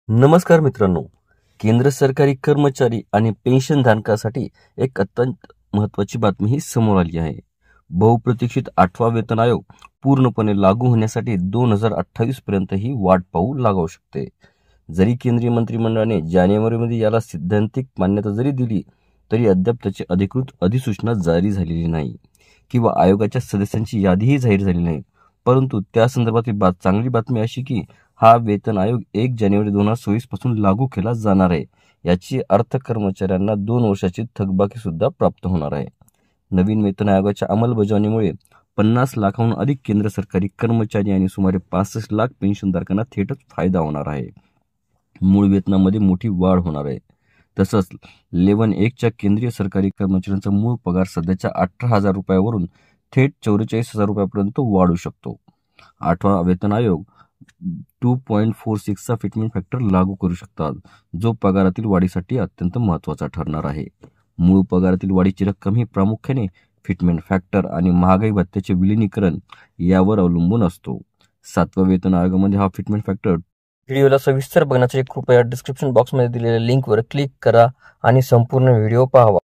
नमस्कार मित्रांनो. केंद्र सरकारी कर्मचारी आणि पेन्शनधारकांसाठी एक अत्यंत महत्त्वाची बातमी ही समोर आली आहे. बहुप्रतीक्षित 8वा वेतन आयोग पूर्णपणे लागू होण्यासाठी 2028 पर्यंत ही वाट पाहू लागू शकते. जरी केंद्रीय मंत्रिमंडळाने जानेवारीमध्ये याला सैद्धांतिक मान्यता जरी दिली, तरी अद्याप त्याची अधिकृत अधिसूचना जारी झालेली नाही किंवा आयोगाच्या सदस्यांची यादीही जाहीर झाली नाही. परंतु त्या संदर्भातील चांगली बातमी अशी की हा वेतन आयोग 1 जानेवारी 2024 पासून लागू केला जाणार आहे. याची अर्थ कर्मचाऱ्यांना 2 वर्षाची थकबाकी सुद्धा प्राप्त होणार आहे. नवीन वेतन आयोगाच्या अंमलबजावणीमुळे 50 लाखाहून अधिक केंद्र सरकारी कर्मचारी आणि सुमारे 65 लाख पेन्शनधारकांना थेटच फायदा होणार आहे. मूळ वेतनामध्ये मोठी वाढ होणार आहे. तसंच लेव्हल 1 च्या केंद्रीय सरकारी कर्मचाऱ्यांचा मूळ पगार सध्याच्या 18,000 रुपयावरून थेट 44,000 रुपयापर्यंत वाढू शकतो. 8वा वेतन आयोग 2.46 चा फिटमेंट फॅक्टर लागू करू शकतात, जो पगारातील वाढीसाठी अत्यंत महत्त्वाचा ठरणार आहे. मूळ पगारातील वाढीची रक्कम ही प्रामुख्याने फिटमेंट फॅक्टर आणि महागाई भत्त्याचे विलिनीकरण यावर अवलंबून असतो. 7व्या वेतन आयोगामध्ये हा फिटमेंट फॅक्टर. व्हिडिओला सविस्तर बघण्यासाठी कृपया डिस्क्रिप्शन बॉक्समध्ये दिलेल्या लिंकवर क्लिक करा आणि संपूर्ण व्हिडिओ पाहावा.